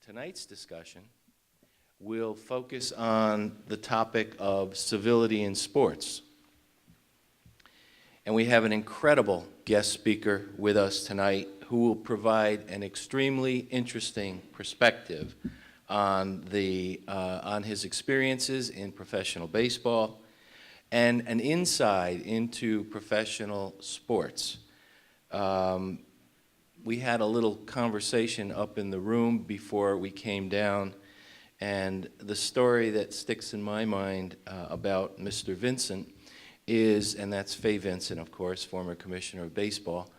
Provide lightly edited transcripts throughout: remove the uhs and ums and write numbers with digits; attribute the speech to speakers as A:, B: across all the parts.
A: Tonight's discussion will focus on the topic of civility in sports. And we have an incredible guest speaker with us tonight who will provide an extremely interesting perspective on his experiences in professional baseball and an insight into professional sports. We had a little conversation up in the room before we came down, and the story that sticks in my mind about Mr. Vincent is, and that's Fay Vincent, of course, former commissioner of baseball,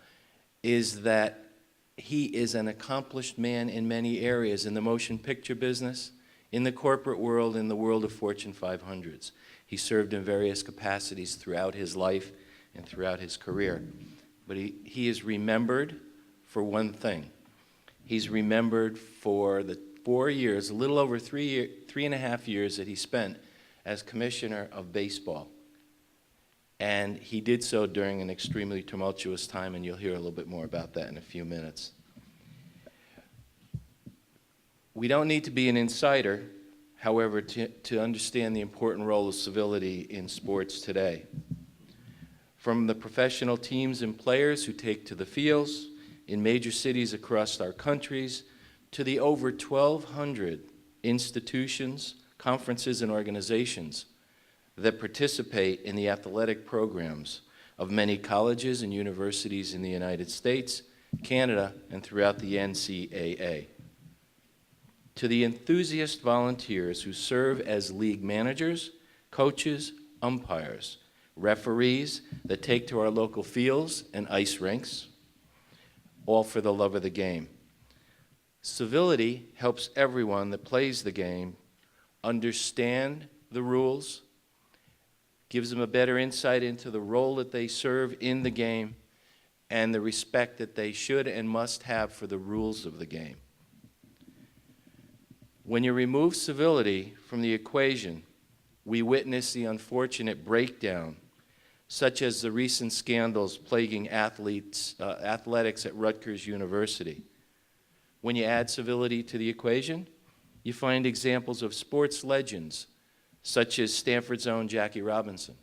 A: is that he is an accomplished man in many areas, in the motion picture business, in the corporate world, in the world of Fortune 500s. He served in various capacities throughout his life and throughout his career. But he is remembered for one thing. He's remembered for the 4 years, a little over 3.5 years that he spent as commissioner of baseball. And he did so during an extremely tumultuous time, and you'll hear a little bit more about that in a few minutes. We don't need to be an insider, however, to understand the important role of civility in sports today. From the professional teams and players who take to the fields in major cities across our countries, to the over 1,200 institutions, conferences, and organizations that participate in the athletic programs of many colleges and universities in the United States, Canada, and throughout the NCAA. To the enthusiast volunteers who serve as league managers, coaches, umpires, referees that take to our local fields and ice rinks, all for the love of the game. Civility helps everyone that plays the game understand the rules, gives them a better insight into the role that they serve in the game, and the respect that they should and must have for the rules of the game. When you remove civility from the equation, we witness the unfortunate breakdown, such as the recent scandals plaguing athletics at Rutgers University. When you add civility to the equation, you find examples of sports legends, such as Stanford's own Jackie Robinson,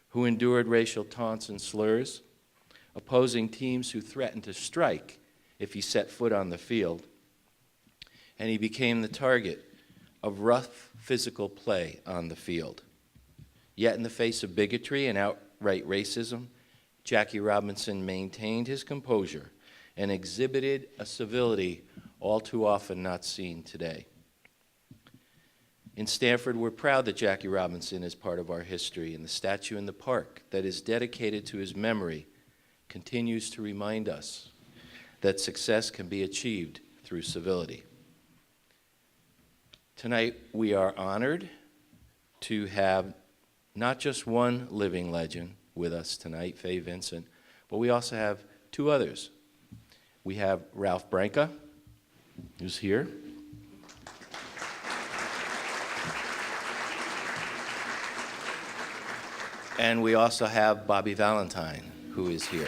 A: who endured racial taunts and slurs, opposing teams who threatened to strike if he set foot on the field, and he became the target of rough physical play on the field. Yet in the face of bigotry and outright racism, Jackie Robinson maintained his composure and exhibited a civility all too often not seen today. In Stamford, we're proud that Jackie Robinson is part of our history, and the statue in the park that is dedicated to his memory continues to remind us that success can be achieved through civility. Tonight, we are honored to have not just one living legend with us tonight, Fay Vincent, but we also have two others. We have Ralph Branca, who's here. And we also have Bobby Valentine, who is here.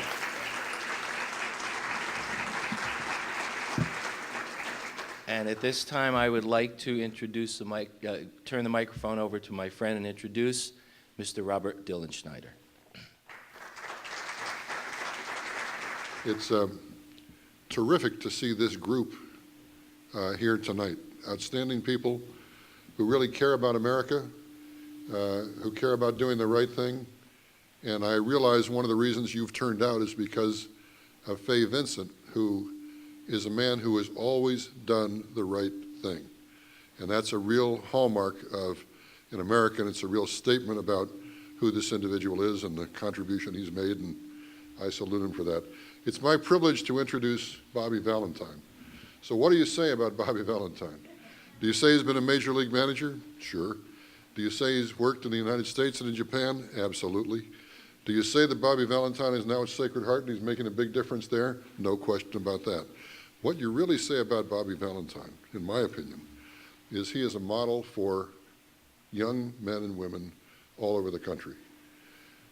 A: And at this time, I would like to introduce turn the microphone over to my friend and introduce Mr. Robert Dillenschneider.
B: It's terrific to see this group here tonight. Outstanding people who really care about America, who care about doing the right thing. And I realize one of the reasons you've turned out is because of Fay Vincent, who is a man who has always done the right thing. And that's a real hallmark of an American. It's a real statement about who this individual is and the contribution he's made, and I salute him for that. It's my privilege to introduce Bobby Valentine. So what do you say about Bobby Valentine? Do you say he's been a major league manager? Sure. Do you say he's worked in the United States and in Japan? Absolutely. Do you say that Bobby Valentine is now at Sacred Heart and he's making a big difference there? No question about that. What you really say about Bobby Valentine, in my opinion, is he is a model for young men and women all over the country.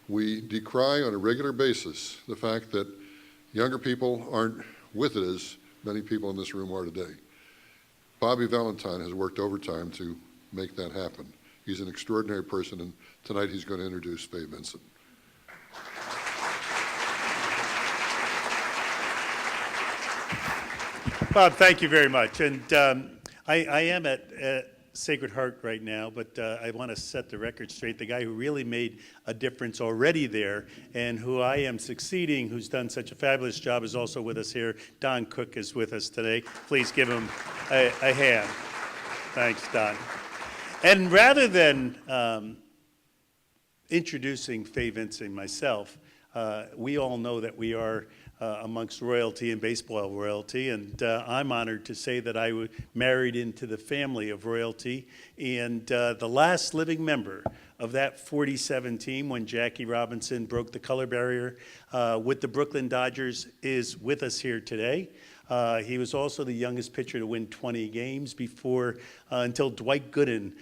B: We decry on a regular basis the fact that younger people aren't with it as many people in this room are today. Bobby Valentine has worked overtime to make that happen. He's an extraordinary person, and tonight he's going to introduce Faye Vincent.
C: Bob, thank you very much. And I am at Sacred Heart right now, but I want to set the record straight. The guy who really made a difference already there and who I am succeeding, who's done such a fabulous job, is also with us here. Don Cook is with us today. Please give him a hand. Thanks, Don. And rather than introducing Faye Vincent and myself, we all know that we are amongst royalty and baseball royalty, and I'm honored to say that I was married into the family of royalty, and the last living member of that 47 team when Jackie Robinson broke the color barrier with the Brooklyn Dodgers is with us here today. He was also the youngest pitcher to win 20 games before until Dwight Gooden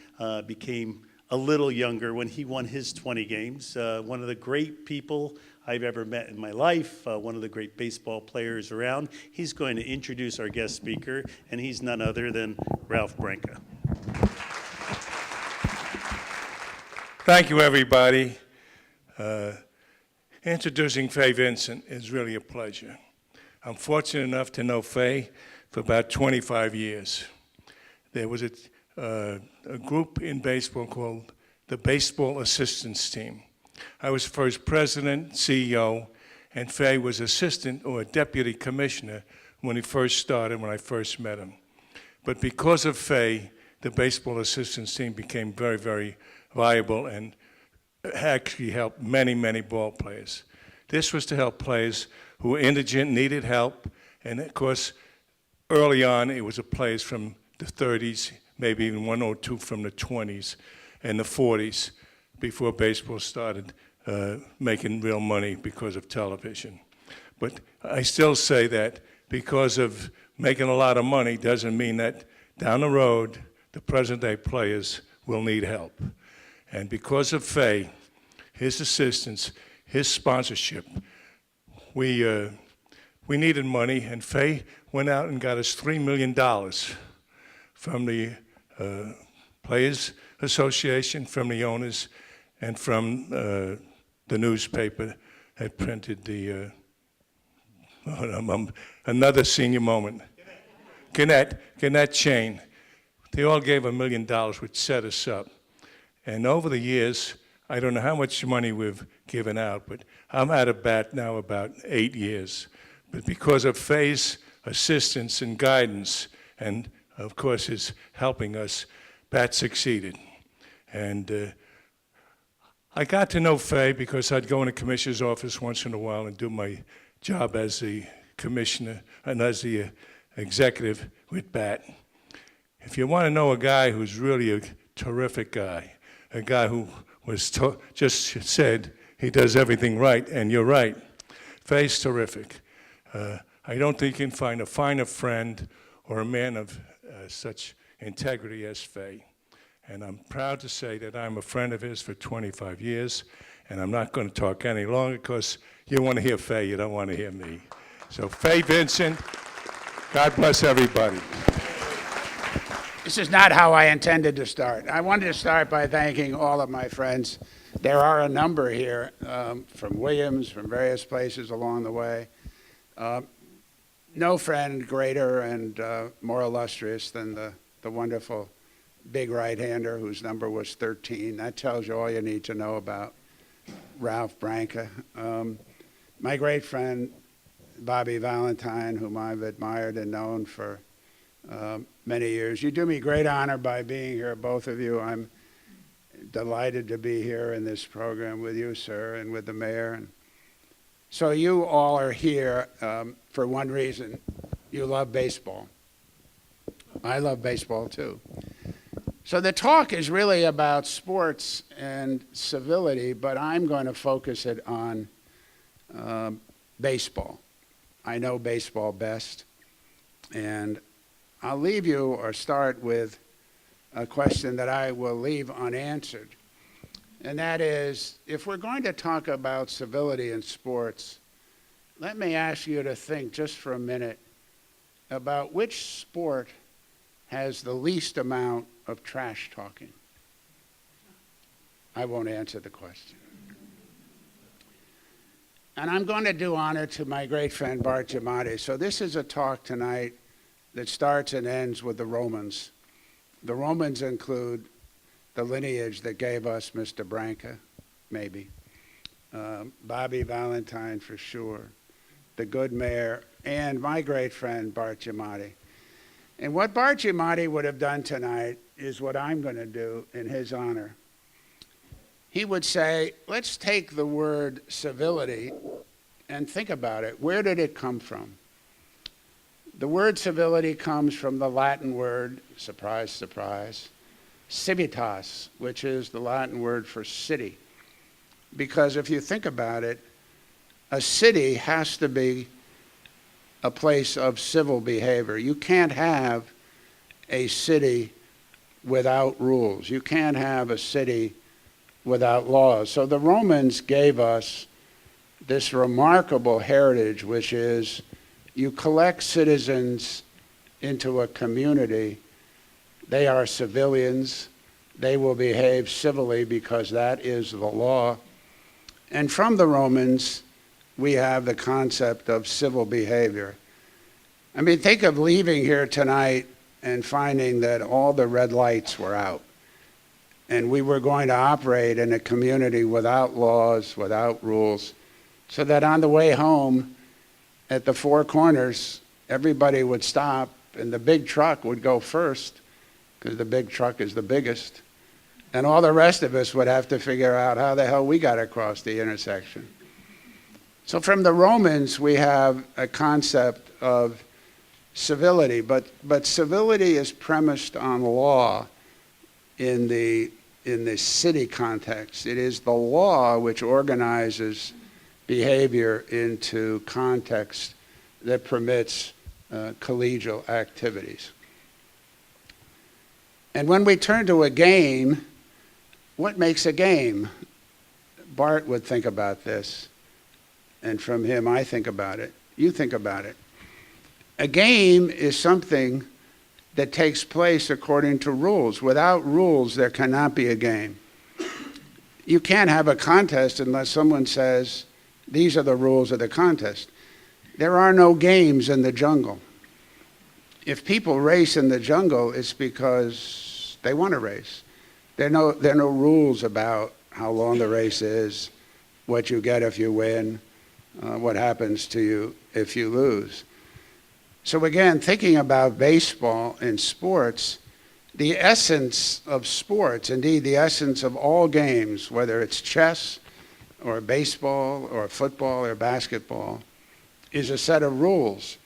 C: became a little younger when he won his 20 games. One of the great people I've ever met in my life, one of the great baseball players around. He's going to introduce our guest speaker, and he's none other than Ralph Branca.
D: Thank you, everybody. Introducing Faye Vincent is really a pleasure. I'm fortunate enough to know Faye for about 25 years. There was a group in baseball called the Baseball Assistance Team. I was first president, CEO, and Faye was assistant or deputy commissioner when he first started, when I first met him. But because of Faye, the Baseball Assistance Team became very, very viable and actually helped many, many ball players. This was to help players who were indigent, needed help, and of course, early on, it was the players from the 30s, maybe even one or two from the 20s and the 40s, before baseball started making real money because of television. But I still say that because of making a lot of money doesn't mean that down the road, the present-day players will need help. And because of Faye, his assistance, his sponsorship, we needed money, and Faye went out and got us $3 million from the Players Association, from the owners, and from the newspaper that printed the, another senior moment. Gannett Chain. They all gave $1 million, which set us up. And over the years, I don't know how much money we've given out, but I'm out of bat now about 8 years. But because of Faye's assistance and guidance, and of course his helping us, Bat succeeded. And I got to know Faye because I'd go in the commissioner's office once in a while and do my job as the commissioner and as the executive with Bat. If you want to know a guy who's really a terrific guy, a guy who was just said he does everything right, and you're right, Faye's terrific. I don't think you can find a finer friend or a man of such integrity as Faye. And I'm proud to say that I'm a friend of his for 25 years, and I'm not going to talk any longer because you want to hear Faye, you don't want to hear me. So Faye Vincent, God bless everybody.
E: This is not how I intended to start. I wanted to start by thanking all of my friends. There are a number here from Williams, from various places along the way. No friend greater and more illustrious than the wonderful big right-hander whose number was 13. That tells you all you need to know about Ralph Branca. My great friend, Bobby Valentine, whom I've admired and known for many years. You do me great honor by being here, both of you. I'm delighted to be here in this program with you, sir, and with the mayor. And so you all are here for one reason. You love baseball. I love baseball, too. So the talk is really about sports and civility, but I'm going to focus it on baseball. I know baseball best, and I'll leave you or start with a question that I will leave unanswered, and that is, if we're going to talk about civility in sports, let me ask you to think just for a minute about which sport has the least amount of trash talking? I won't answer the question. And I'm going to do honor to my great friend Bart Giamatti. So this is a talk tonight that starts and ends with the Romans. The Romans include the lineage that gave us Mr. Branca, maybe, Bobby Valentine for sure, the good mayor, and my great friend Bart Giamatti. And what Bart Giamatti would have done tonight is what I'm going to do in his honor. He would say, let's take the word civility and think about it. Where did it come from? The word civility comes from the Latin word, surprise, surprise, civitas, which is the Latin word for city. Because if you think about it, a city has to be a place of civil behavior. You can't have a city without rules. You can't have a city without laws. So the Romans gave us this remarkable heritage, which is you collect citizens into a community. They are civilians. They will behave civilly because that is the law. And from the Romans, we have the concept of civil behavior. I mean, think of leaving here tonight and finding that all the red lights were out. And we were going to operate in a community without laws, without rules, so that on the way home at the four corners, everybody would stop and the big truck would go first because the big truck is the biggest. And all the rest of us would have to figure out how the hell we got across the intersection. So from the Romans, we have a concept of civility, but civility is premised on law in the city context. It is the law which organizes behavior into context that permits collegial activities. And when we turn to a game, what makes a game? Bart would think about this, and from him I think about it. You think about it. A game is something that takes place according to rules. Without rules, there cannot be a game. You can't have a contest unless someone says, these are the rules of the contest. There are no games in the jungle. If people race in the jungle, it's because they want to race. There are no rules about how long the race is, what you get if you win, what happens to you if you lose. So again, thinking about baseball and sports, the essence of sports, indeed the essence of all games, whether it's chess or baseball or football or basketball, is a set of rules.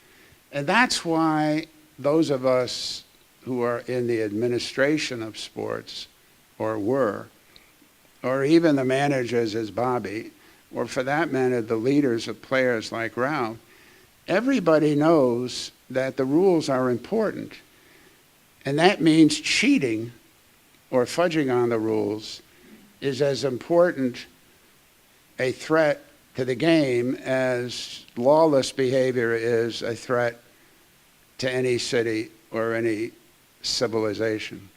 E: And that's why those of us who are in the administration of sports, or were, or even the managers as Bobby, or for that matter, the leaders of players like Ralph, everybody knows that the rules are important. And that means cheating or fudging on the rules is as important a threat to the game as lawless behavior is a threat to any city or any civilization.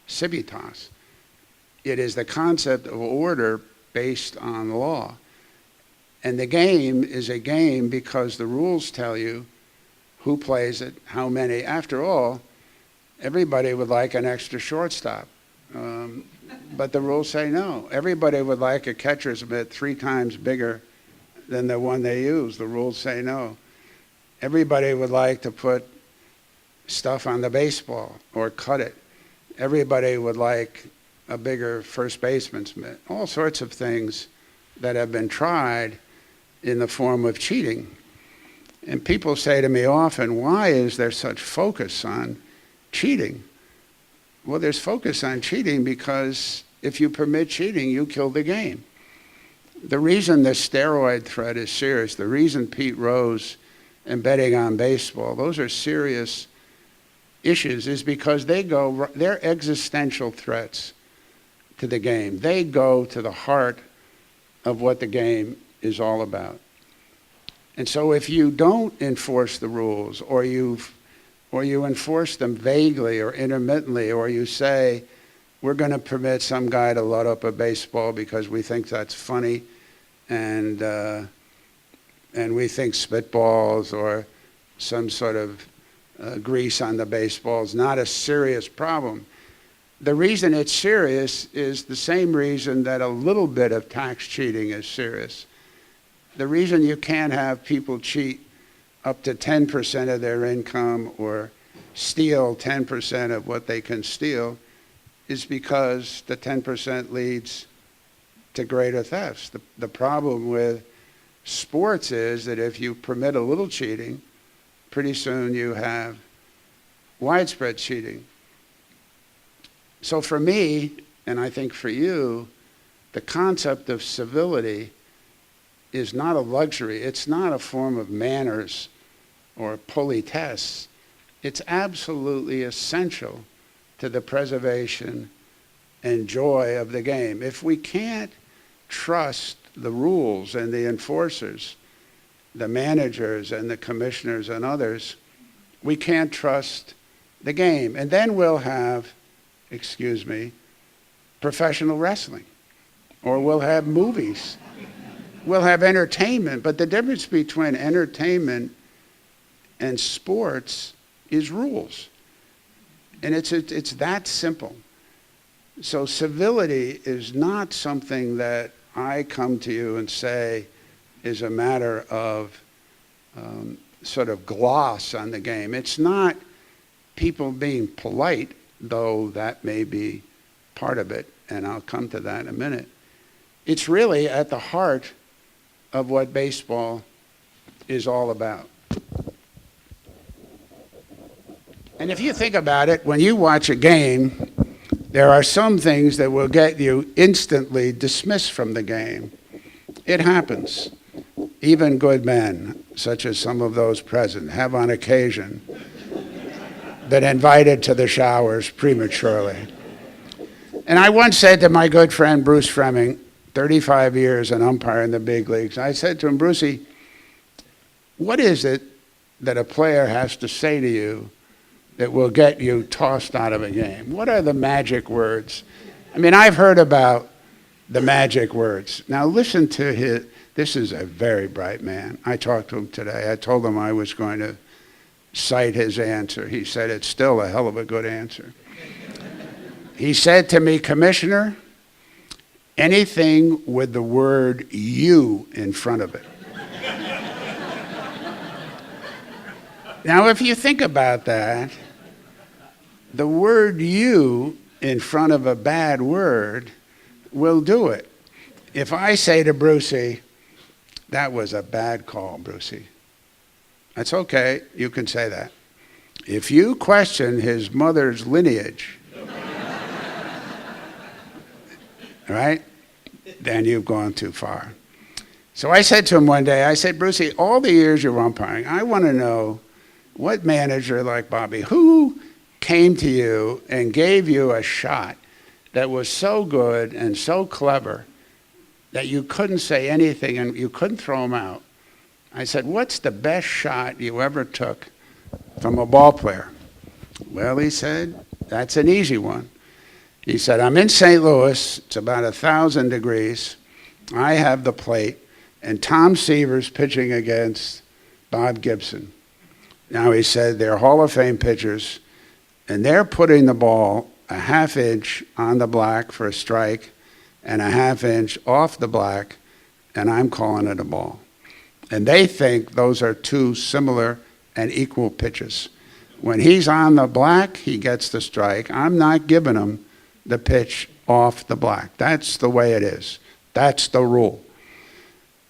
E: Civitas. It is the concept of order based on law. And the game is a game because the rules tell you who plays it, how many. After all, everybody would like an extra shortstop. But the rules say no. Everybody would like a catcher's mitt 3 times bigger than the one they use. The rules say no. Everybody would like to put stuff on the baseball or cut it. Everybody would like a bigger first baseman's mitt. All sorts of things that have been tried in the form of cheating. And people say to me often, why is there such focus on cheating? Well, there's focus on cheating because if you permit cheating, you kill the game. The reason the steroid threat is serious, the reason Pete Rose and betting on baseball, those are serious issues, is because they're existential threats to the game. They go to the heart of what the game is all about. And so if you don't enforce the rules or or you enforce them vaguely or intermittently, or you say, we're going to permit some guy to load up a baseball because we think that's funny, and we think spitballs or some sort of grease on the baseball is not a serious problem. The reason it's serious is the same reason that a little bit of tax cheating is serious. The reason you can't have people cheat up to 10% of their income or steal 10% of what they can steal is because the 10% leads to greater thefts. The problem with sports is that if you permit a little cheating, pretty soon you have widespread cheating. So for me, and I think for you, the concept of civility is not a luxury. It's not a form of manners or politesse. It's absolutely essential to the preservation and joy of the game. If we can't trust the rules and the enforcers, the managers and the commissioners and others, we can't trust the game. And then we'll have, professional wrestling, or we'll have movies. We'll have entertainment, but the difference between entertainment and sports is rules. And it's that simple. So civility is not something that I come to you and say is a matter of sort of gloss on the game. It's not people being polite, though that may be part of it, and I'll come to that in a minute. It's really at the heart of what baseball is all about. And if you think about it, when you watch a game, there are some things that will get you instantly dismissed from the game. It happens. Even good men, such as some of those present, have on occasion been invited to the showers prematurely. And I once said to my good friend Bruce Fleming, 35 years an umpire in the big leagues, I said to him, Brucey, what is it that a player has to say to you that will get you tossed out of a game? What are the magic words? I mean, I've heard about the magic words. Now listen to this is a very bright man. I talked to him today. I told him I was going to cite his answer. He said, it's still a hell of a good answer. He said to me, Commissioner, anything with the word you in front of it. Now, if you think about that, the word you in front of a bad word will do it. If I say to Brucey, that was a bad call, Brucey. That's okay, you can say that. If you question his mother's lineage, right, then you've gone too far. So I said to him one day, I said, Brucey, all the years you're umpiring, I want to know what manager like Bobby, who came to you and gave you a shot that was so good and so clever that you couldn't say anything and you couldn't throw him out. I said, what's the best shot you ever took from a ball player? Well, he said, that's an easy one. He said, I'm in St. Louis, it's about 1,000 degrees. I have the plate, and Tom Seaver's pitching against Bob Gibson. Now, he said, they're Hall of Fame pitchers, and they're putting the ball a half inch on the black for a strike and a half inch off the black, and I'm calling it a ball. And they think those are two similar and equal pitches. When he's on the black, he gets the strike. I'm not giving him the pitch off the black. That's the way it is. That's the rule.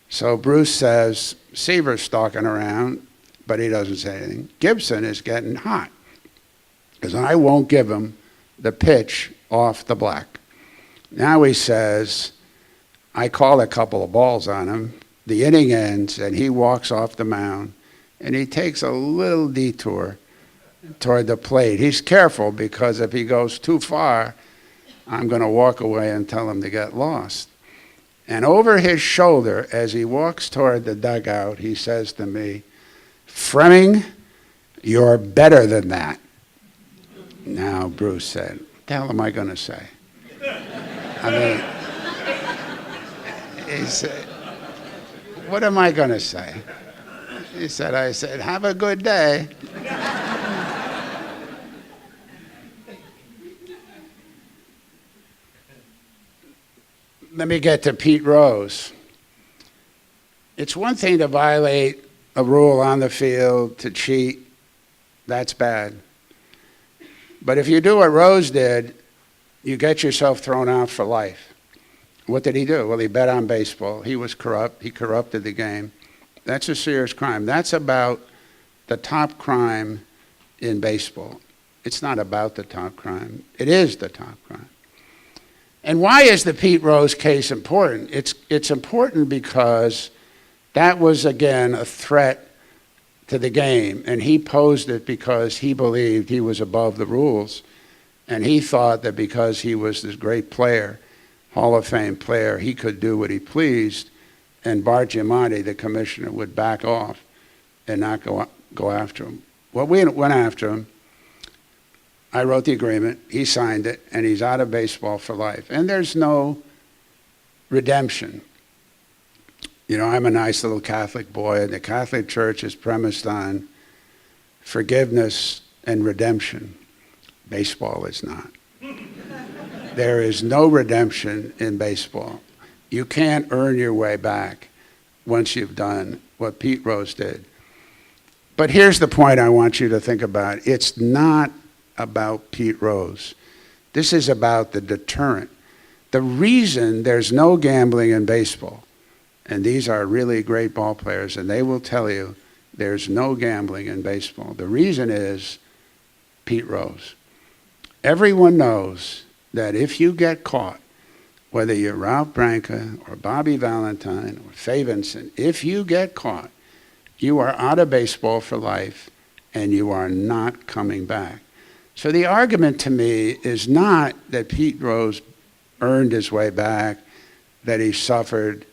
E: So Bruce says, Seaver's stalking around, but he doesn't say anything. Gibson is getting hot because I won't give him the pitch off the black. Now he says, I call a couple of balls on him. The inning ends, and he walks off the mound, and he takes a little detour toward the plate. He's careful because if he goes too far, I'm going to walk away and tell him to get lost. And over his shoulder, as he walks toward the dugout, he says to me, Fleming, You're better than that. Now, Bruce said, what the hell am I going to say? I mean, he said, what am I going to say? I said, have a good day. Let me get to Pete Rose. It's one thing to violate a rule on the field, to cheat. That's bad. But if you do what Rose did, you get yourself thrown out for life. What did he do? Well, he bet on baseball. He was corrupt. He corrupted the game. That's a serious crime. That's about the top crime in baseball. It's not about the top crime. It is the top crime. And why is the Pete Rose case important? It's important because that was, again, a threat to the game. And he posed it because he believed he was above the rules. And he thought that because he was this great player, Hall of Fame player, he could do what he pleased. And Bart Giamatti, the commissioner, would back off and not go after him. Well, we went after him. I wrote the agreement, he signed it, and he's out of baseball for life. And there's no redemption. You know, I'm a nice little Catholic boy, and the Catholic Church is premised on forgiveness and redemption. Baseball is not. There is no redemption in baseball. You can't earn your way back once you've done what Pete Rose did. But here's the point I want you to think about. It's not about Pete Rose. This is about the deterrent. The reason there's no gambling in baseball, and these are really great ball players, and they will tell you there's no gambling in baseball. The reason is Pete Rose. Everyone knows that if you get caught, whether you're Ralph Branca or Bobby Valentine or Faye Vincent, if you get caught, you are out of baseball for life and you are not coming back. So the argument to me is not that Pete Rose earned his way back, that he suffered,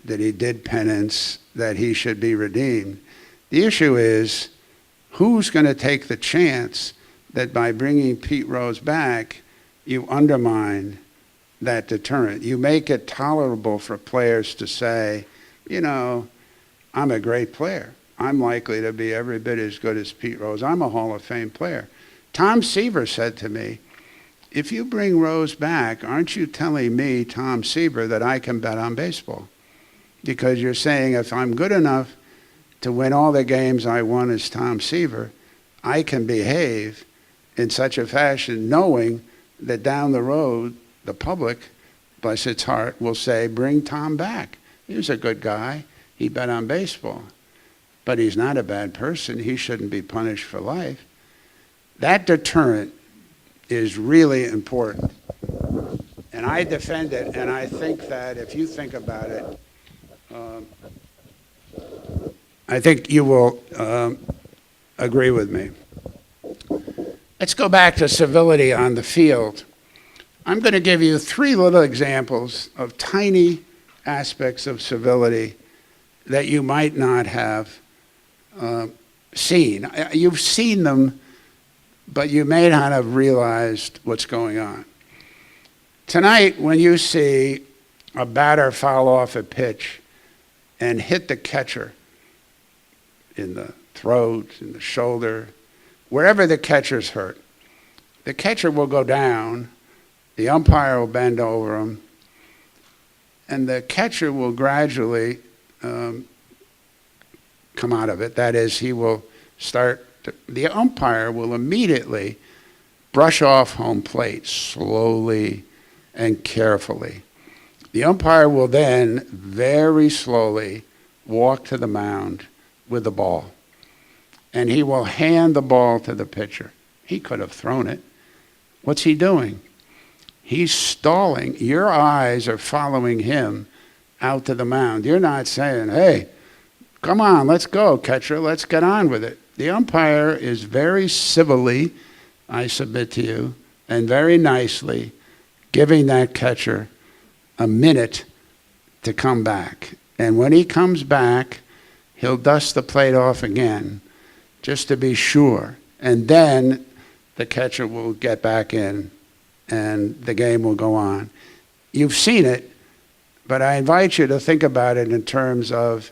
E: that he did penance, that he should be redeemed. The issue is who's going to take the chance that by bringing Pete Rose back, you undermine that deterrent. You make it tolerable for players to say, you know, I'm a great player. I'm likely to be every bit as good as Pete Rose. I'm a Hall of Fame player. Tom Seaver said to me, if you bring Rose back, aren't you telling me, Tom Seaver, that I can bet on baseball? Because you're saying if I'm good enough to win all the games I won as Tom Seaver, I can behave in such a fashion knowing that down the road, the public, bless its heart, will say, bring Tom back. He was a good guy. He bet on baseball. But he's not a bad person. He shouldn't be punished for life. That deterrent is really important. And I defend it, and I think that if you think about it, I think you will agree with me. Let's go back to civility on the field. I'm going to give you 3 little examples of tiny aspects of civility that you might not have seen. You've seen them, but you may not have realized what's going on. Tonight, when you see a batter foul off a pitch and hit the catcher in the throat, in the shoulder, wherever the catcher's hurt, the catcher will go down, the umpire will bend over him, and the catcher will gradually come out of it. That is, he will the umpire will immediately brush off home plate slowly and carefully. The umpire will then very slowly walk to the mound with the ball, and he will hand the ball to the pitcher. He could have thrown it. What's he doing? He's stalling. Your eyes are following him out to the mound. You're not saying, hey, come on, let's go, catcher, let's get on with it. The umpire is very civilly, I submit to you, and very nicely giving that catcher a minute to come back. And when he comes back, he'll dust the plate off again. just to be sure. And then the catcher will get back in and the game will go on. You've seen it, but I invite you to think about it in terms of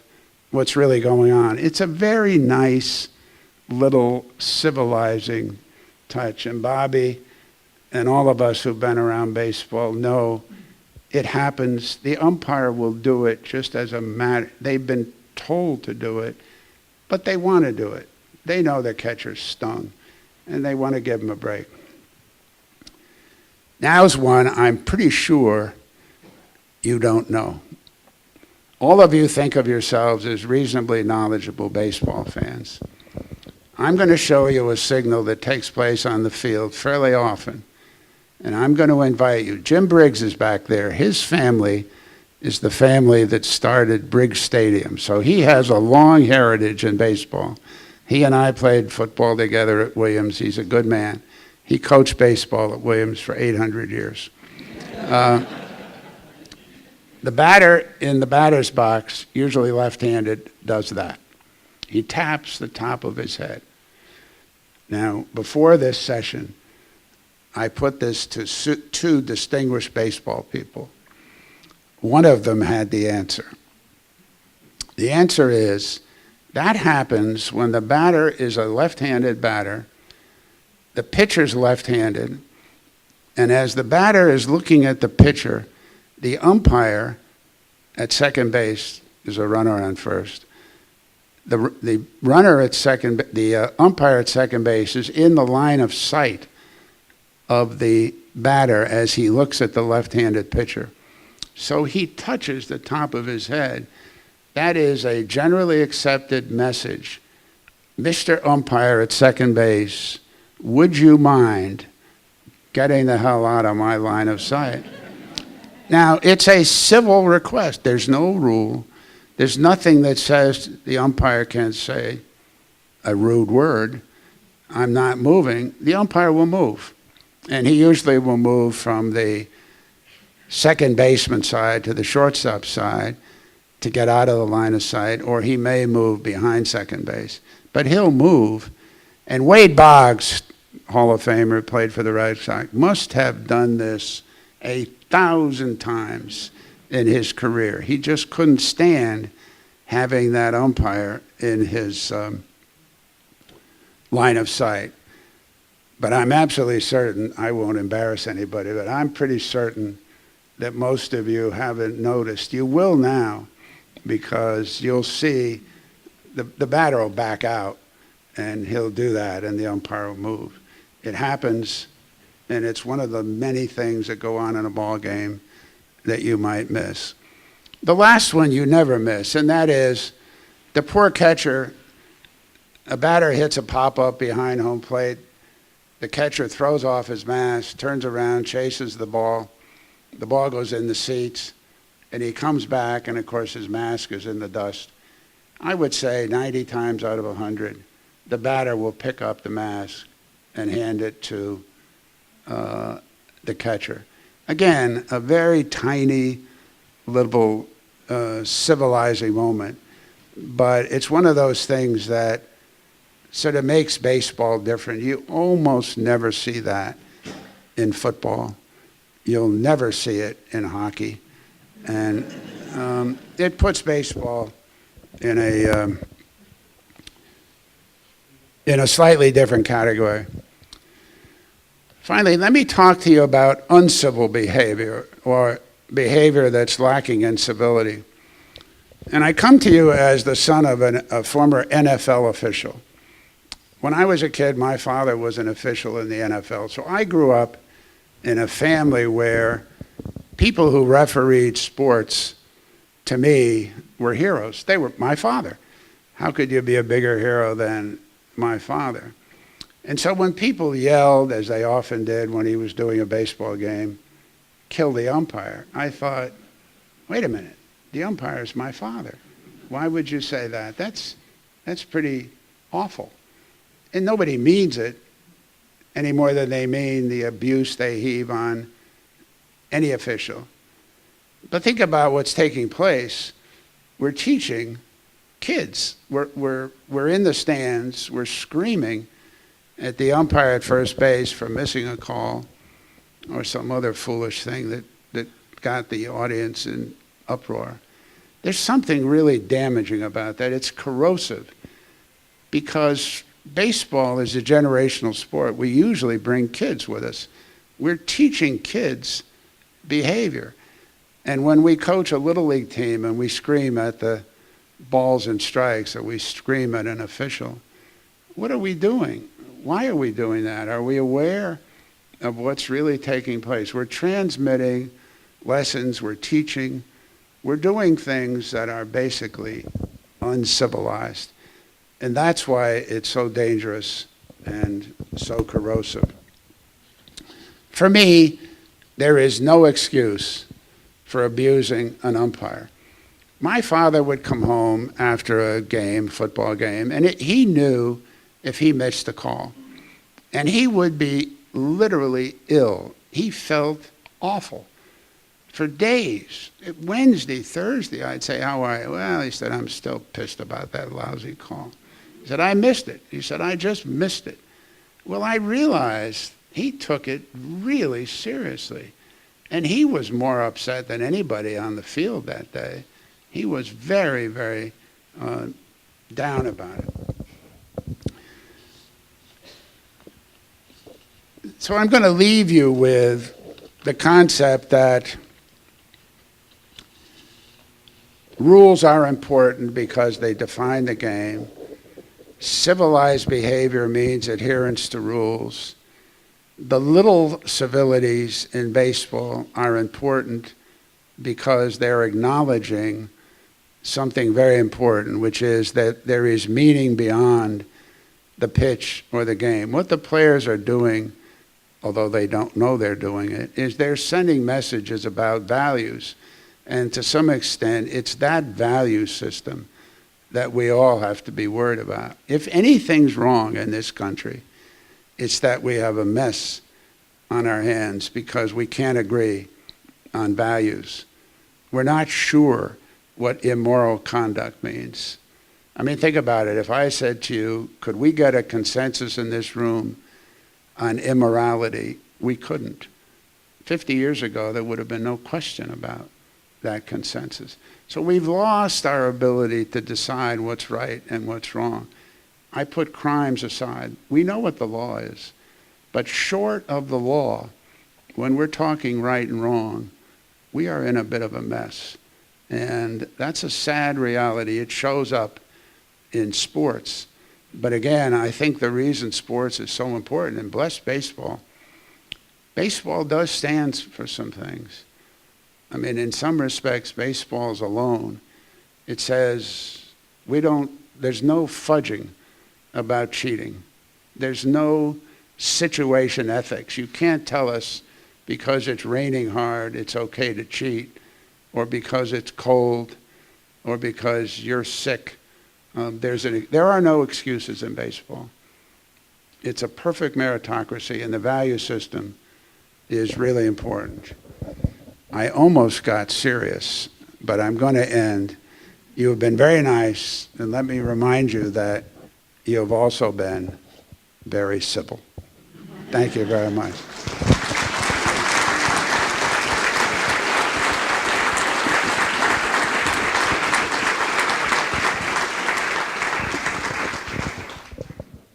E: what's really going on. It's a very nice little civilizing touch. And Bobby and all of us who've been around baseball know it happens. The umpire will do it just as a matter. They've been told to do it, but they want to do it. They know the catcher's stung, and they want to give him a break. Now's one I'm pretty sure you don't know. All of you think of yourselves as reasonably knowledgeable baseball fans. I'm going to show you a signal that takes place on the field fairly often. And I'm going to invite you. Jim Briggs is back there. His family is the family that started Briggs Stadium. So he has a long heritage in baseball. He and I played football together at Williams. He's a good man. He coached baseball at Williams for 800 years. The batter in the batter's box, usually left-handed, does that. He taps the top of his head. Now, before this session, I put this to two distinguished baseball people. One of them had the answer. The answer is, that happens when the batter is a left-handed batter, the pitcher's left-handed, and as the batter is looking at the pitcher, the umpire at second base is a runner on first. The runner at second, the umpire at second base is in the line of sight of the batter as he looks at the left-handed pitcher. So he touches the top of his head. That is a generally accepted message. Mr. Umpire at second base, would you mind getting the hell out of my line of sight? Now, it's a civil request. There's no rule. There's nothing that says the umpire can't say a rude word. I'm not moving. The umpire will move. And he usually will move from the second baseman side to the shortstop side to get out of the line of sight, or he may move behind second base. But he'll move. And Wade Boggs, Hall of Famer, played for the Red Sox, must have done this 1,000 times in his career. He just couldn't stand having that umpire in his line of sight. But I'm absolutely certain, I won't embarrass anybody, but I'm pretty certain that most of you haven't noticed. You will now, because you'll see the batter will back out, and he'll do that, and the umpire will move. It happens, and it's one of the many things that go on in a ball game that you might miss. The last one you never miss, and that is the poor catcher. A batter hits a pop-up behind home plate. The catcher throws off his mask, turns around, chases the ball. The ball goes in the seats, and he comes back, and of course his mask is in the dust. I would say 90 times out of 100, the batter will pick up the mask and hand it to the catcher. Again, a very tiny little civilizing moment, but it's one of those things that sort of makes baseball different. You almost never see that in football. You'll never see it in hockey. And it puts baseball in a slightly different category. Finally, let me talk to you about uncivil behavior, or behavior that's lacking in civility. And I come to you as the son of a former NFL official. When I was a kid, my father was an official in the NFL. So I grew up in a family where people who refereed sports, to me, were heroes. They were my father. How could you be a bigger hero than my father? And so when people yelled, as they often did when he was doing a baseball game, kill the umpire, I thought, wait a minute, the umpire is my father. Why would you say that? That's pretty awful. And nobody means it any more than they mean the abuse they heave on any official. But think about what's taking place. We're teaching kids. We're in the stands, we're screaming at the umpire at first base for missing a call or some other foolish thing that got the audience in uproar. There's something really damaging about that. It's corrosive because baseball is a generational sport. We usually bring kids with us. We're teaching kids behavior. And when we coach a Little League team and we scream at the balls and strikes or we scream at an official, what are we doing? Why are we doing that? Are we aware of what's really taking place? We're transmitting lessons, we're teaching, we're doing things that are basically uncivilized. And that's why it's so dangerous and so corrosive. For me, there is no excuse for abusing an umpire. My father would come home after a game, football game, and he knew if he missed a call. And he would be literally ill. He felt awful. For days, Wednesday, Thursday, I'd say, how are you? Well, he said, I'm still pissed about that lousy call. He said, I missed it. He said, I just missed it. Well, I realized he took it really seriously. And he was more upset than anybody on the field that day. He was very, very down about it. So I'm going to leave you with the concept that rules are important because they define the game. Civilized behavior means adherence to rules. The little civilities in baseball are important because they're acknowledging something very important, which is that there is meaning beyond the pitch or the game. What the players are doing, although they don't know they're doing it, is they're sending messages about values. And to some extent, it's that value system that we all have to be worried about. If anything's wrong in this country, it's that we have a mess on our hands because we can't agree on values. We're not sure what immoral conduct means. I mean, think about it. If I said to you, could we get a consensus in this room on immorality? We couldn't. 50 years ago, there would have been no question about that consensus. So we've lost our ability to decide what's right and what's wrong. I put crimes aside. We know what the law is. But short of the law, when we're talking right and wrong, we are in a bit of a mess. And that's a sad reality. It shows up in sports. But again, I think the reason sports is so important, and bless baseball, baseball does stand for some things. I mean, in some respects, baseball's alone. It says there's no fudging about cheating. There's no situation ethics. You can't tell us because it's raining hard, it's okay to cheat, or because it's cold, or because you're sick. There are no excuses in baseball. It's a perfect meritocracy, and the value system is really important. I almost got serious, but I'm going to end. You have been very nice, and let me remind you that you have also been very civil. Thank you very much.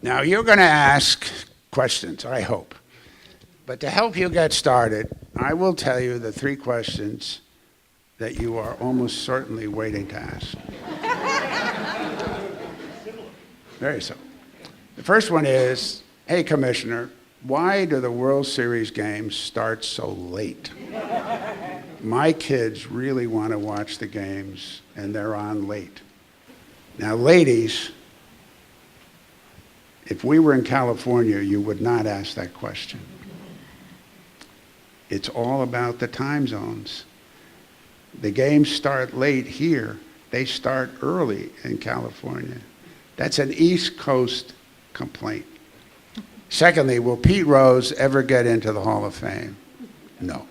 E: Now, you're going to ask questions, I hope. But to help you get started, I will tell you the 3 questions that you are almost certainly waiting to ask. Very simple. The first one is, hey, Commissioner, why do the World Series games start so late? My kids really want to watch the games, and they're on late. Now, ladies, if we were in California, you would not ask that question. It's all about the time zones. The games start late here. They start early in California. That's an East Coast complaint. Secondly, will Pete Rose ever get into the Hall of Fame? No.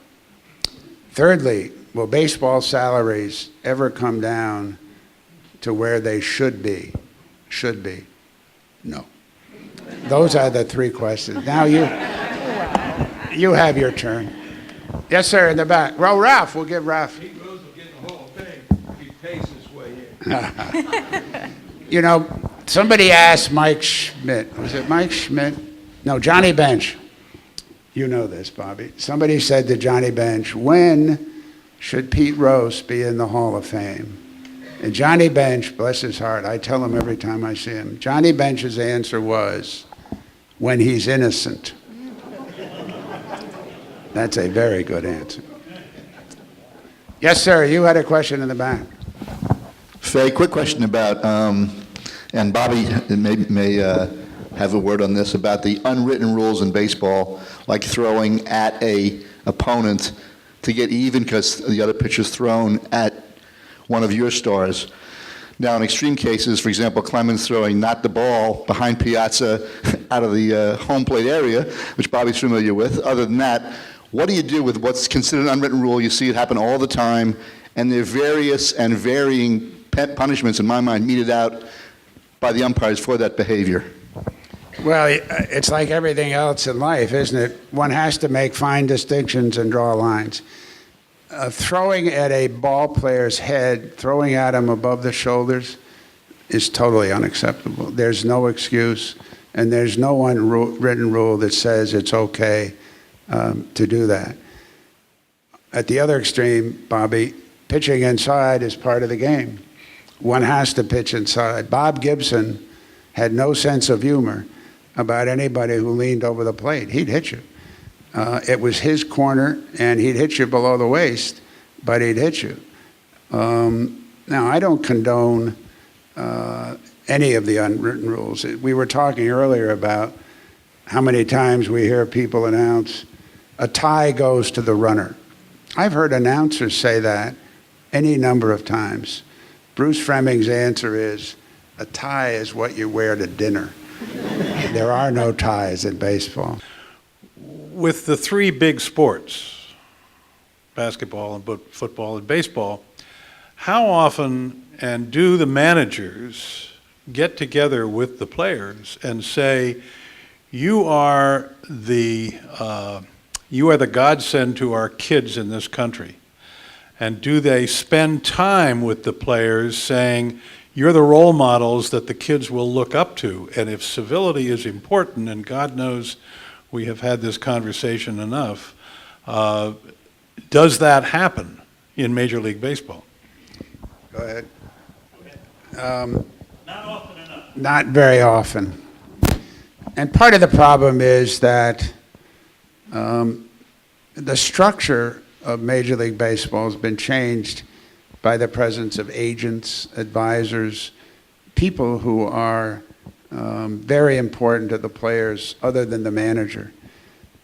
E: Thirdly, will baseball salaries ever come down to where they should be? Should be? No. Those are the three questions. Now you have your turn. Yes, sir, in the back. Well, Ralph, we'll give Ralph.
D: Pete Rose will get the Hall of Fame if he pays his way in.
E: You know, somebody asked Mike Schmidt. Was it Mike Schmidt? No, Johnny Bench. You know this, Bobby. Somebody said to Johnny Bench, when should Pete Rose be in the Hall of Fame? And Johnny Bench, bless his heart, I tell him every time I see him, Johnny Bench's answer was, when he's innocent. That's a very good answer. Yes, sir, you had a question in the back.
F: Faye, quick question about, and Bobby may have a word on this, about the unwritten rules in baseball, like throwing at a opponent to get even because the other pitcher's thrown at one of your stars. Now, in extreme cases, for example, Clemens throwing not the ball behind Piazza out of the home plate area, which Bobby's familiar with. Other than that, what do you do with what's considered an unwritten rule? You see it happen all the time, and there are various and varying punishments, in my mind, meted out by the umpires for that behavior.
E: Well, it's like everything else in life, isn't it? One has to make fine distinctions and draw lines. Throwing at a ball player's head, throwing at him above the shoulders, is totally unacceptable. There's no excuse, and there's no unwritten rule that says it's okay to do that. At the other extreme, Bobby, pitching inside is part of the game. One has to pitch inside. Bob Gibson had no sense of humor about anybody who leaned over the plate. He'd hit you. It was his corner, and he'd hit you below the waist, but he'd hit you. Now, I don't condone any of the unwritten rules. We were talking earlier about how many times we hear people announce, a tie goes to the runner. I've heard announcers say that any number of times. Bruce Fleming's answer is, a tie is what you wear to dinner. There are no ties in baseball.
G: With the three big sports, basketball and football and baseball, how often and do the managers get together with the players and say, you are the godsend to our kids in this country? And do they spend time with the players saying, you're the role models that the kids will look up to? And if civility is important, and God knows we have had this conversation enough, does that happen in Major League Baseball?
E: Go ahead.
C: Not often enough.
E: Not very often. And part of the problem is that the structure of Major League Baseball has been changed by the presence of agents, advisors, people who are very important to the players other than the manager.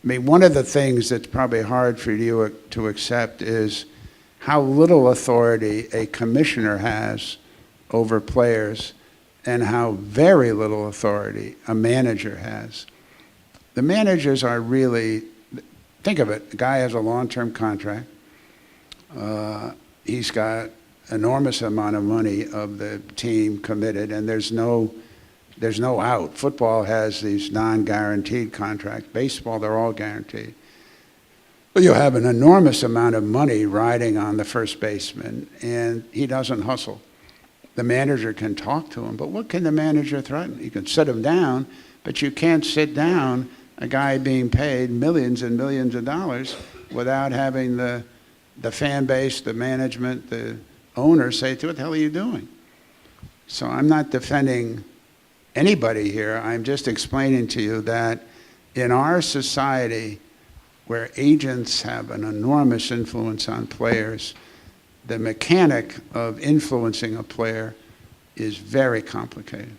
E: I mean, one of the things that's probably hard for you to accept is how little authority a commissioner has over players and how very little authority a manager has. The managers are really, think of it, the guy has a long-term contract. He's got enormous amount of money of the team committed, and there's no out. Football has these non-guaranteed contracts. Baseball, they're all guaranteed. But you have an enormous amount of money riding on the first baseman, and he doesn't hustle. The manager can talk to him, but what can the manager threaten? You can sit him down, but you can't sit down a guy being paid millions and millions of dollars without having the fan base, the management, the owner say, what the hell are you doing? So I'm not defending anybody here. I'm just explaining to you that in our society, where agents have an enormous influence on players, the mechanic of influencing a player is very complicated.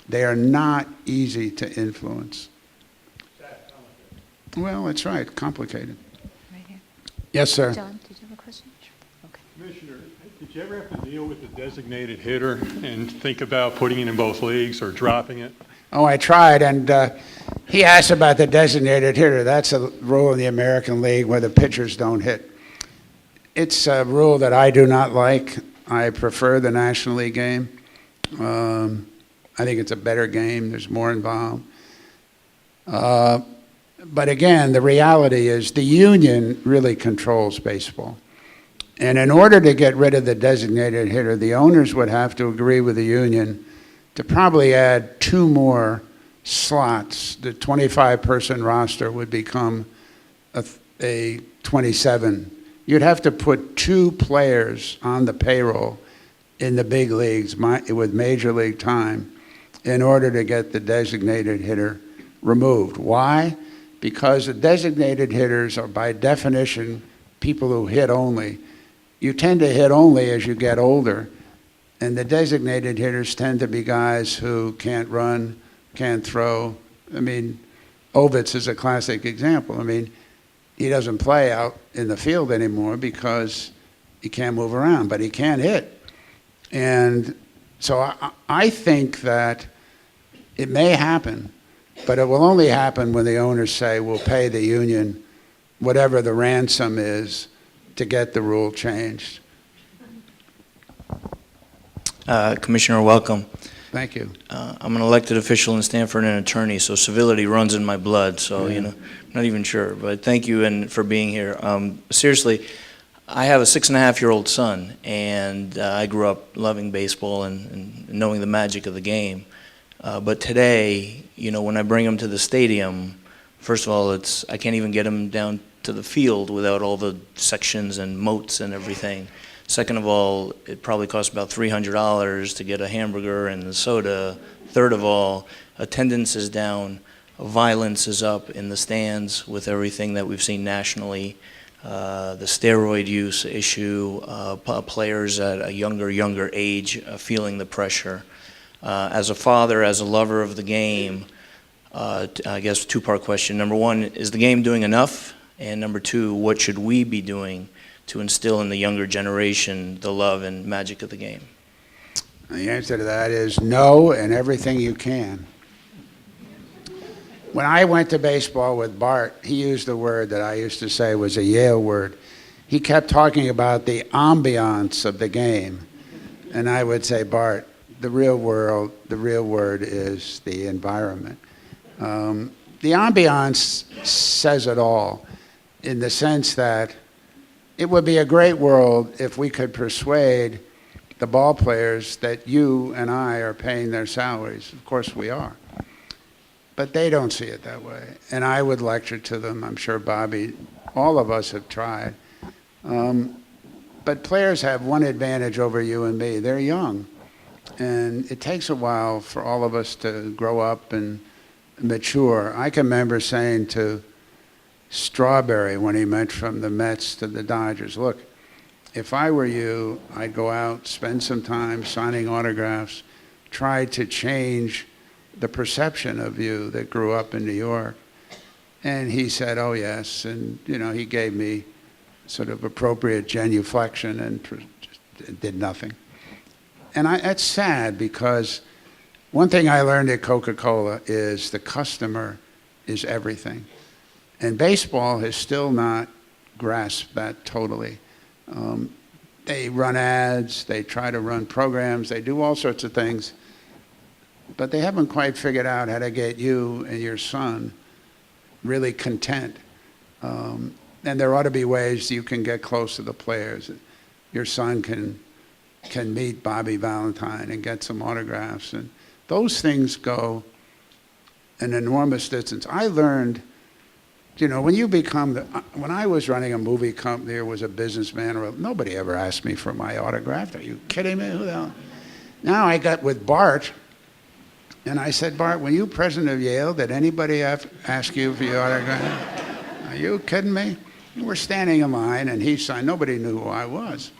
E: They are not easy to influence. Well, that's right, complicated.
H: Right here.
E: Yes, sir.
H: John, did you have a question? Sure. Okay.
I: Commissioner, did you ever have to deal with the designated hitter and think about putting it in both leagues or dropping it?
E: Oh, I tried, and he asked about the designated hitter. That's a rule in the American League where the pitchers don't hit. It's a rule that I do not like. I prefer the National League game. I think it's a better game. There's more involved. But again, the reality is the union really controls baseball. And in order to get rid of the designated hitter, the owners would have to agree with the union to probably add 2 more slots. The 25-person roster would become a 27. You'd have to put 2 players on the payroll in the big leagues with major league time in order to get the designated hitter removed. Why? Because the designated hitters are by definition people who hit only. You tend to hit only as you get older, and the designated hitters tend to be guys who can't run, can't throw. I mean, Ovitz is a classic example. I mean, he doesn't play out in the field anymore because he can't move around, but he can hit. And so I think that it may happen, but it will only happen when the owners say we'll pay the union whatever the ransom is to get the rule changed.
J: Commissioner, welcome.
E: Thank you.
J: I'm an elected official in Stamford and an attorney, so civility runs in my blood, so,
E: Yeah.
J: I'm not even sure. But thank you for being here. Seriously, I have a 6.5-year-old son, and I grew up loving baseball and knowing the magic of the game. But today, when I bring him to the stadium, first of all, I can't even get him down to the field without all the sections and moats and everything. Second of all, it probably costs about $300 to get a hamburger and a soda. Third of all, attendance is down, violence is up in the stands with everything that we've seen nationally. The steroid use issue, players at a younger age feeling the pressure. As a father, as a lover of the game, I guess 2-part question. Number 1, is the game doing enough? And number 2, what should we be doing to instill in the younger generation the love and magic of the game?
E: The answer to that is no, and everything you can. When I went to baseball with Bart, he used a word that I used to say was a Yale word. He kept talking about the ambiance of the game. And I would say, Bart, the real word is the environment. The ambiance says it all, in the sense that it would be a great world if we could persuade the ball players that you and I are paying their salaries. Of course we are. But they don't see it that way. And I would lecture to them. I'm sure Bobby, all of us have tried. But players have one advantage over you and me. They're young. And it takes a while for all of us to grow up and mature. I can remember saying to Strawberry when he went from the Mets to the Dodgers, look, if I were you, I'd go out, spend some time signing autographs, try to change the perception of you that grew up in New York. And he said, oh, yes. And, he gave me sort of appropriate genuflection and just did nothing. And that's sad, because one thing I learned at Coca-Cola is the customer is everything. And baseball has still not grasped that totally. They run ads, they try to run programs, they do all sorts of things, but they haven't quite figured out how to get you and your son really content. And there ought to be ways you can get close to the players. Your son can meet Bobby Valentine and get some autographs. And those things go an enormous distance. I learned, when I was running a movie company or was a businessman, nobody ever asked me for my autograph. Are you kidding me? Who the hell? Now I got with Bart, and I said, Bart, were you president of Yale? Did anybody ask you for your autograph? Are you kidding me? We're standing in line, and he signed. Nobody knew who I was.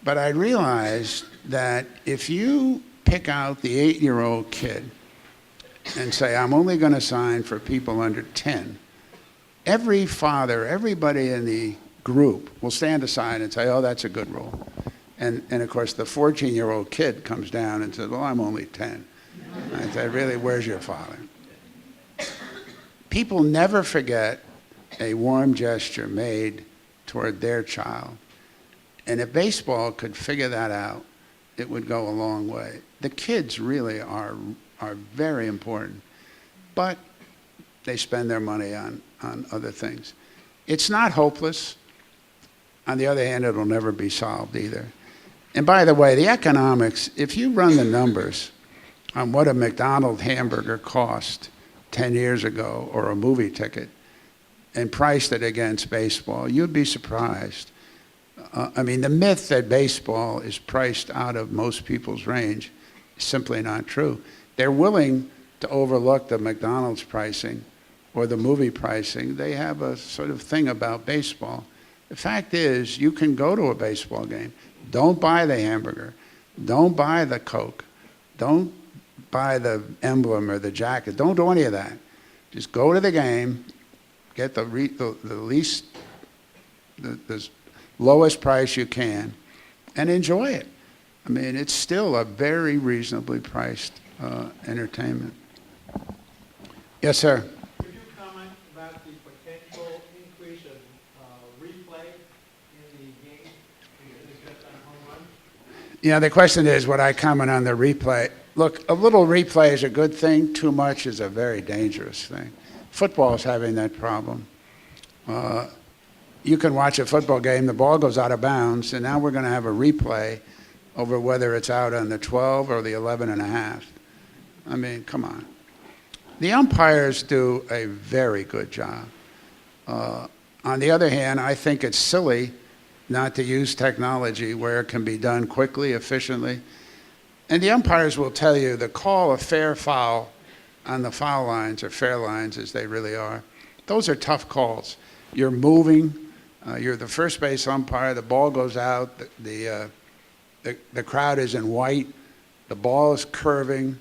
E: But I realized that if you pick out the 8-year-old kid and say, I'm only going to sign for people under 10, every father, everybody in the group will stand aside and say, oh, that's a good rule. And of course, the 14-year-old kid comes down and says, well, I'm only 10. I said, really, where's your father? People never forget a warm gesture made toward their child. And if baseball could figure that out it would go a long way. The kids really are very important, but they spend their money on other things. It's not hopeless. On the other hand, it'll never be solved either. And by the way, the economics, if you run the numbers on what a McDonald's hamburger cost 10 years ago or a movie ticket and priced it against baseball, you'd be surprised. I mean, the myth that baseball is priced out of most people's range is simply not true. They're willing to overlook the McDonald's pricing or the movie pricing. They have a sort of thing about baseball. The fact is, you can go to a baseball game. Don't buy the hamburger. Don't buy the Coke. Don't buy the emblem or the jacket. Don't do any of that. Just go to the game, get the lowest price you can, and enjoy it. I mean, it's still a very reasonably priced entertainment. Yes, sir.
K: Could you comment about the potential increase of replay in the game, especially on home run?
E: Yeah, the question is, would I comment on the replay? Look, a little replay is a good thing. Too much is a very dangerous thing. Football is having that problem. You can watch a football game, the ball goes out of bounds, and now we're going to have a replay over whether it's out on the 12 or the 11 and a half. I mean, come on. The umpires do a very good job. On the other hand, I think it's silly not to use technology where it can be done quickly, efficiently. And the umpires will tell you the call a fair foul on the foul lines, or fair lines as they really are, those are tough calls. You're moving, you're the first base umpire, the ball goes out, the crowd is in white, the ball is curving,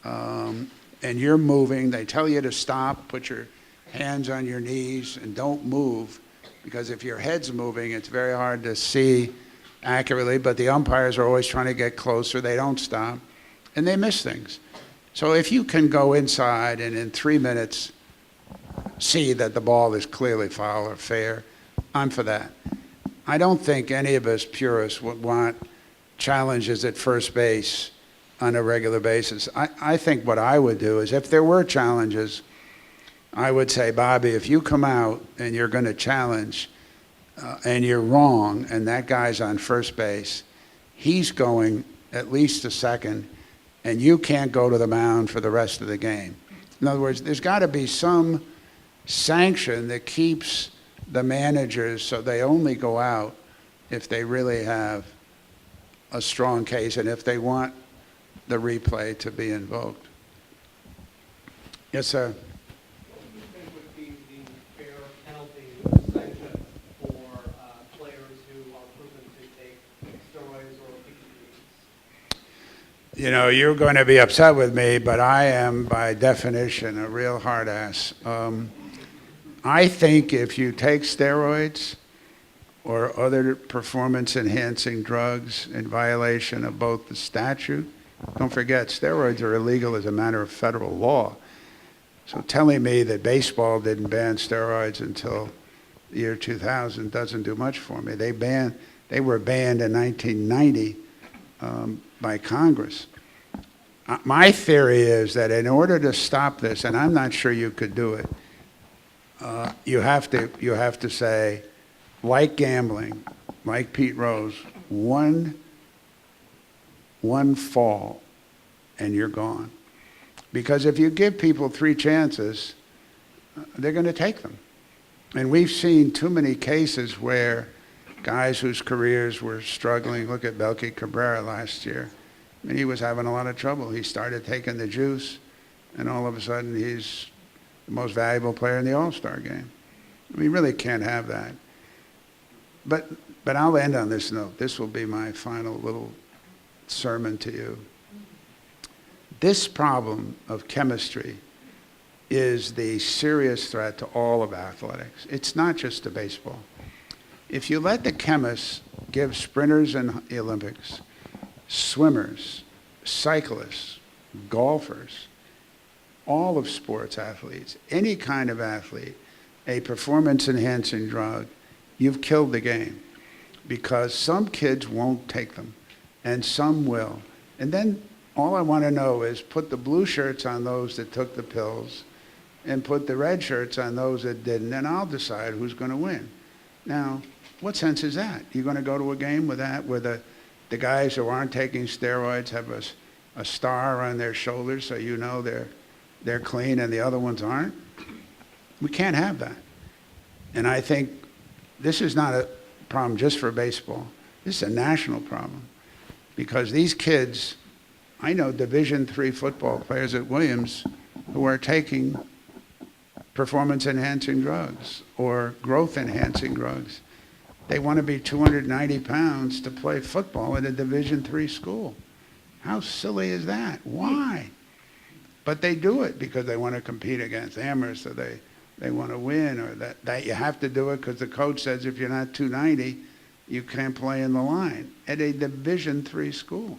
E: and you're moving. They tell you to stop, put your hands on your knees, and don't move, because if your head's moving, it's very hard to see accurately, but the umpires are always trying to get closer. They don't stop, and they miss things. So if you can go inside and in 3 minutes see that the ball is clearly foul or fair, I'm for that. I don't think any of us purists would want challenges at first base on a regular basis. I think what I would do is, if there were challenges, I would say, Bobby, if you come out and you're going to challenge and you're wrong and that guy's on first base, he's going at least a second and you can't go to the mound for the rest of the game. In other words, there's got to be some sanction that keeps the managers so they only go out if they really have a strong case and if they want the replay to be invoked. Yes, sir.
K: What do you think would be the fair penalty or sanction for players who are proven to take steroids or PEDs?
E: You know, you're going to be upset with me, but I am, by definition, a real hard ass. I think if you take steroids or other performance-enhancing drugs in violation of both the statute, don't forget, steroids are illegal as a matter of federal law. So telling me that baseball didn't ban steroids until the year 2000 doesn't do much for me. They were banned in 1990 by Congress. My theory is that in order to stop this, and I'm not sure you could do it, you have to say, like gambling, like Pete Rose, one fall and you're gone. Because if you give people 3 chances, they're going to take them. And we've seen too many cases where guys whose careers were struggling, look at Belky Cabrera last year, I mean, he was having a lot of trouble. He started taking the juice, and all of a sudden he's the most valuable player in the All-Star game. We really can't have that. But I'll end on this note. This will be my final little sermon to you. This problem of chemistry is the serious threat to all of athletics. It's not just to baseball. If you let the chemists give sprinters in the Olympics, swimmers, cyclists, golfers, all of sports athletes, any kind of athlete, a performance-enhancing drug, you've killed the game, because some kids won't take them and some will. And then all I want to know is put the blue shirts on those that took the pills and put the red shirts on those that didn't, and I'll decide who's going to win. Now, what sense is that? You're going to go to a game with that, where the guys who aren't taking steroids have a star on their shoulders so you know they're clean and the other ones aren't? We can't have that. And I think this is not a problem just for baseball. This is a national problem. Because these kids, I know Division III football players at Williams who are taking performance-enhancing drugs or growth-enhancing drugs. They want to be 290 pounds to play football at a Division III school. How silly is that? Why? But they do it because they want to compete against Amherst, so they want to win, or that you have to do it because the coach says if you're not 290, you can't play in the line at a Division III school.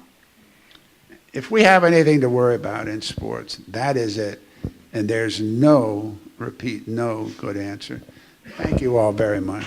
E: If we have anything to worry about in sports, that is it. And there's no good answer. Thank you all very much.